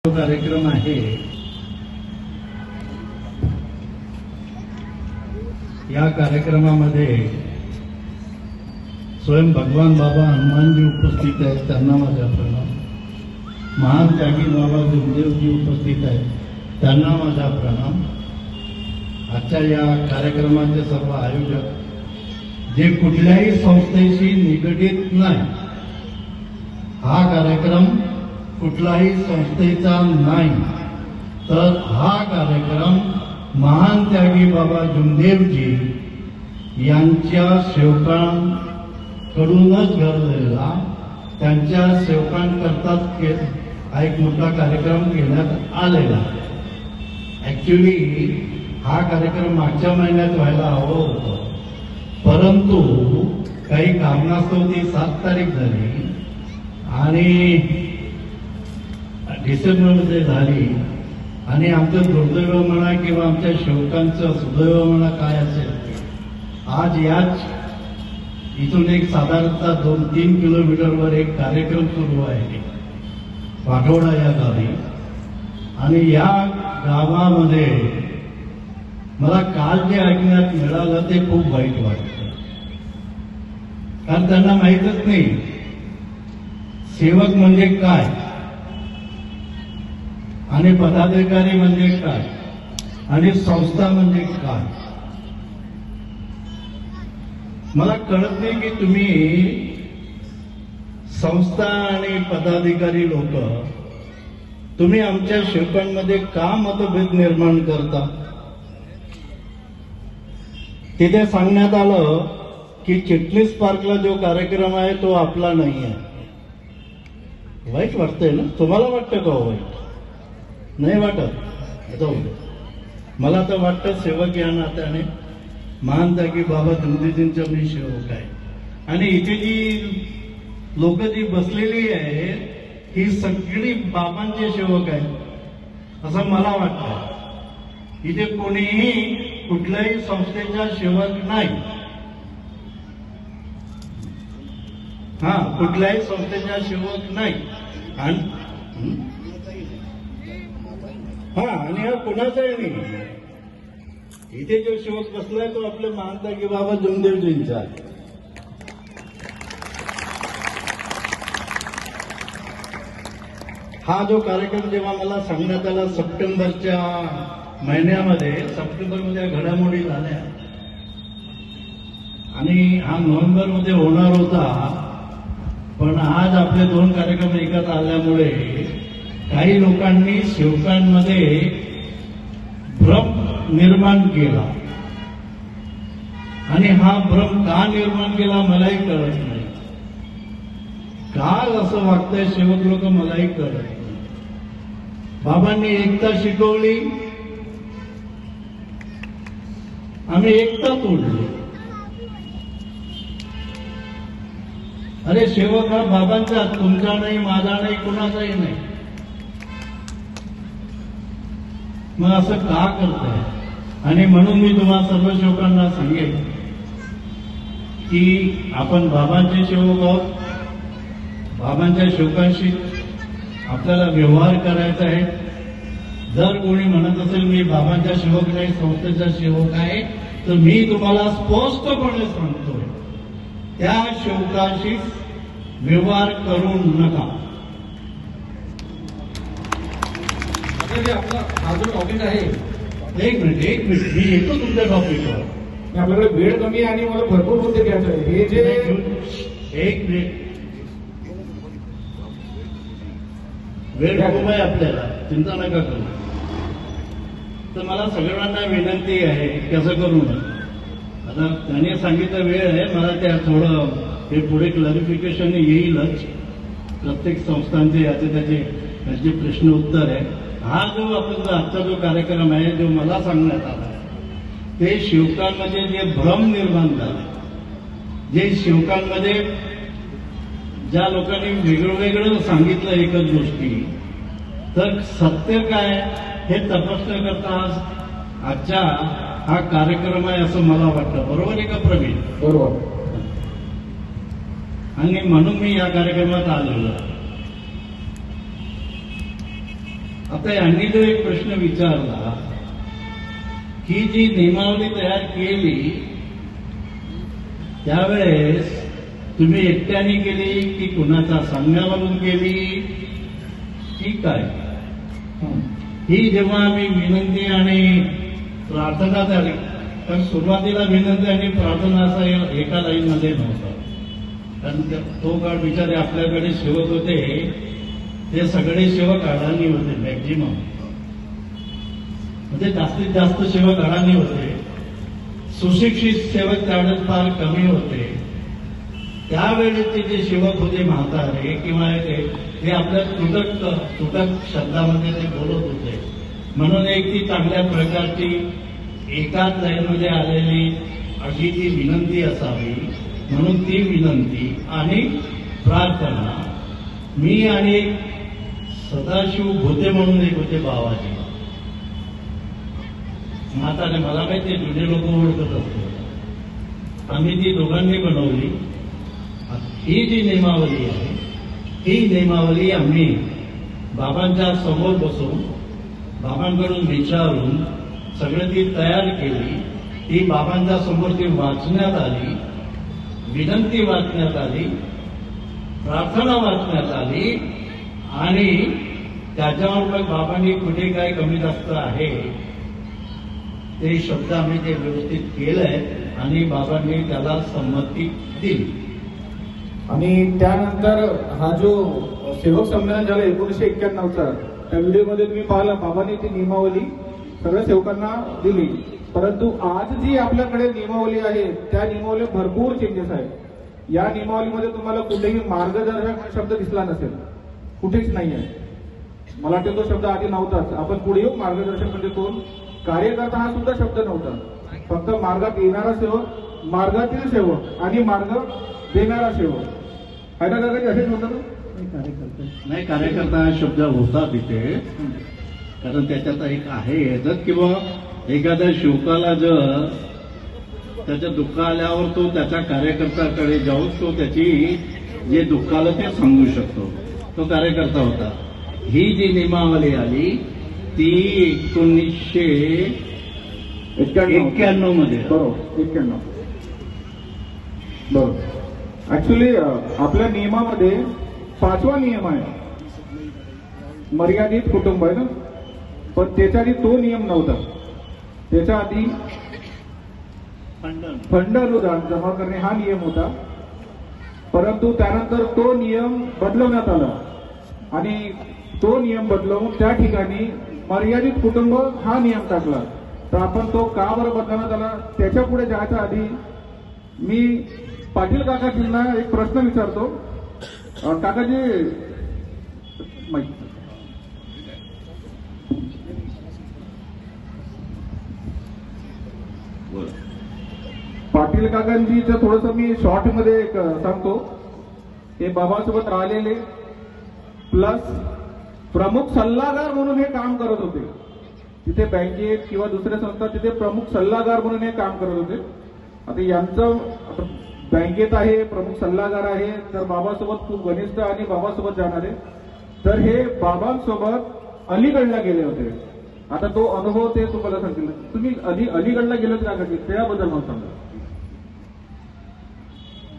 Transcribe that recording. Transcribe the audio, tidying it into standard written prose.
कार्यक्रम आहे या कार्यक्रमामध्ये स्वयं भगवान बाबा हनुमानजी उपस्थित आहेत, त्यांना माझा प्रणाम. महान त्यागी बाबा गुरुदेवजी उपस्थित आहेत, त्यांना माझा प्रणाम. आजच्या या कार्यक्रमाचे सर्व आयोजक जे कुठल्याही संस्थेशी निगडीत नाही, हा कार्यक्रम कुठलाही संस्थेचा नाही, तर हा कार्यक्रम महान त्यागी बाबा जुमदेवजी यांच्या सेवकांकडूनच घडलेला, त्यांच्या सेवकांकरताच हा एक मोठा कार्यक्रम घेण्यात आलेला. ऍक्च्युली हा कार्यक्रम मागच्या महिन्यात व्हायला हवा होता, परंतु काही कारणास्तव ती 7 तारीख झाली आणि डिसेंबरमध्ये झाली. आणि आमचं दुर्दैव म्हणा किंवा आमच्या सेवकांचं सुदैव म्हणा काय असेल, आज याच इथून एक साधारणतः 2-3 किलोमीटरवर एक कार्यक्रम सुरू आहे वाघोडा या गावी. आणि या गावामध्ये मला काल जे ऐकण्यात मिळालं ते खूप वाईट वाटतं, कारण त्यांना माहीतच नाही सेवक म्हणजे काय आणि पदाधिकारी म्हणजे काय आणि संस्था म्हणजे काय. मला कळत नाही की तुम्ही संस्था आणि पदाधिकारी लोक तुम्ही आमच्या सेवकांमध्ये का मतभेद निर्माण करता. तिथे सांगण्यात आलं की चिटणीस पार्कला जो कार्यक्रम आहे तो आपला नाही आहे. वाईट वाटतंय ना? तुम्हाला वाटतं का वाईट? नाही वाटत? जाऊ दे. मला तर वाटतं सेवक या नात्याने महान त्यागी बाबा जुमदेवजींच्या मी सेवक आहे. आणि इथे जी लोक जी बसलेली आहेत ही सगळी बाबांचे सेवक आहेत असं मला वाटतं. इथे कोणीही कुठल्याही संस्थेचा सेवक नाही. कुठल्याही संस्थेचा सेवक नाही. आणि हा कुणाचाही नाही. इथे जो सेवक बसलाय तो आपले महान त्यागी बाबा जुमदेवजींचा आहे. हा जो कार्यक्रम जेव्हा मला सांगण्यात आला सप्टेंबरच्या महिन्यामध्ये, सप्टेंबरमध्ये घडामोडी झाल्या आणि हा नोव्हेंबरमध्ये होणार होता, पण आज आपले 2 कार्यक्रम एकत्र आल्यामुळे काही लोकांनी सेवकांमध्ये भ्रम निर्माण केला. आणि हा भ्रम का निर्माण केला मलाही कळत नाही. का असं वागतंय सेवक लोक मलाही कळत नाही. बाबांनी एकता शिकवली, आम्ही एकता तोडली. अरे सेवक हा बाबांचा, तुमचा नाही, माझा नाही, कुणाचाही नाही. मग असं का करताय? आणि म्हणून मी तुम्हा सर्व सेवकांना सांगेन की आपण बाबांचे सेवक आहोत. बाबांच्या सेवकांशी आपल्याला व्यवहार करायचा आहे. जर कोणी म्हणत असेल मी बाबांच्या सेवक नाही, संस्थेचा सेवक आहे, तर मी तुम्हाला स्पष्टपणे सांगतोय त्या सेवकाशी व्यवहार करू नका. आपला हा जो टॉपिक आहे, एक मिनिट मी येतो तुमच्या टॉपिकवर. आपल्याकडे वेळ कमी आणि मला भरपूर मुद्दे घ्यायचे आहे. हे जे एक मिनिट वेळ खूप आहे आपल्याला, चिंता नका करू. तर मला सगळ्यांना विनंती आहे की असं करू नका. आता त्याने सांगितलं वेळ आहे, मला त्या थोडं हे पुढे क्लॅरिफिकेशन येईलच. प्रत्येक संस्थांचे याचे त्याचे प्रश्न उत्तर आहे. हा जो आपला आजचा जो कार्यक्रम आहे जो मला सांगण्यात आला ते सेवकांमध्ये जे भ्रम निर्माण झाले, जे सेवकांमध्ये ज्या लोकांनी वेगळं सांगितलं एकच गोष्टी, तर सत्य काय हे तपासण्याकरता आजच्या हा कार्यक्रम आहे असं मला वाटतं. बरोबर आहे का प्रवीण? बरोबर. आणि म्हणून मी या कार्यक्रमात आलेलो. आता यांनी जो एक प्रश्न विचारला की जी नियमावली तयार केली त्यावेळेस तुम्ही एकट्याने केली की कुणाचा सांगण्यावरून केली की काय? ही जेव्हा आम्ही विनंती आणि प्रार्थना झाली, कारण सुरुवातीला विनंती आणि प्रार्थना असा एका लाईनमध्ये नव्हता. कारण तो काळ बिचारे आपल्याकडे सेवक होते, ते सगळे सेवक अडाणी होते मॅक्झिमम, म्हणजे जास्तीत जास्त सेवक अडाणी होते. सुशिक्षित सेवक त्यावेळेस फार कमी होते. त्यावेळेचे जे सेवक होते म्हातारे किंवा ते आपल्या तुटक शब्दामध्ये ते बोलत होते. म्हणून एक ती चांगल्या प्रकारची एकाच लाईनमध्ये आलेली अशी ती विनंती असावी, म्हणून ती विनंती आणि प्रार्थना. मी आणि सदाशिव भोते म्हणून एक होते बाबाजी म्हातारे, मला माहिती जुने लोक ओळखत असतो. आम्ही ती दोघांनी बनवली. ही जी नियमावली आहे ही नियमावली आम्ही बाबांच्या समोर बसून बाबांकडून विचारून सगळं ती तयार केली. ती बाबांच्या समोर ती वाचण्यात आली, विनंती वाचण्यात आली, प्रार्थना वाचण्यात आली आणि त्याच्यावर मग बाबांनी कुठे काय कमी जास्त आहे ते शब्द आम्ही ते व्यवस्थित केलंय आणि बाबांनी त्याला संमती दिली. आणि त्यानंतर हा जो सेवक संमेलन झालं 1991चा, त्या व्हिडिओमध्ये तुम्ही पाहिलं बाबांनी ती नियमावली सगळ्या सेवकांना दिली. परंतु आज जी आपल्याकडे नियमावली आहे त्या नियमावलीत भरपूर चेंजेस आहेत. या नियमावलीमध्ये तुम्हाला कुठेही मार्गदर्शक शब्द दिसला नसेल, कुठेच नाही आहे. मला वाटतं तो शब्द आधी नव्हताच. आपण पुढे येऊ. मार्गदर्शक म्हणजे कोण? कार्यकर्ता हा सुद्धा शब्द नव्हता. फक्त मार्गात येणारा सेवक, मार्गातील सेवक आणि मार्ग देणारा सेवक. फायदा काका असेच होतं ना? नाही, कार्यकर्ता हा शब्द होता तिथे. कारण त्याच्यात एक आहे याच्यात किंवा एखाद्या सेवकाला जर त्याचं दुःख आल्यावर तो त्याच्या कार्यकर्त्याकडे जाऊन तो त्याची जे दुःख आलं ते सांगू शकतो, तो कार्यकर्ता होता. ही जी नियमावली आली ती 1991 मध्ये. बरोबर, 91. बरोबर. ऍक्च्युली आपल्या नियमामध्ये 5वा नियम आहे, मर्यादित कुटुंब आहे ना. पण त्याच्या आधी तो नियम नव्हता. त्याच्या आधी फंड अनुदान जमा करणे हा नियम होता. परंतु त्यानंतर तो नियम बदलवण्यात आला आणि तो नियम बदलवून त्या ठिकाणी मर्यादित कुटुंब हा नियम टाकला. तर आपण तो का बरं बदलवण्यात आला त्याच्या पुढे जायच्या आधी मी पाटील काकाजींना एक प्रश्न विचारतो. काकाजी, पाटील काकांजीचं थोडंसं मी शॉर्ट मध्ये सांगतो. हे बाबासोबत राहिलेले प्लस प्रमुख सल्लागार म्हणून हे काम करत होते. तिथे बँकेत किंवा दुसऱ्या संस्था तिथे प्रमुख सल्लागार म्हणून हे काम करत होते. आता यांचं बँकेत आहे, प्रमुख सल्लागार आहे, तर बाबासोबत खूप घनिष्ठ आणि बाबासोबत जाणारे. तर हे बाबांसोबत अलीगडला गेले होते. आता तो अनुभव ते तुम्हाला सांगतील. तुम्ही अलीगडला गेलेत का? त्याबद्दल मला सांगा.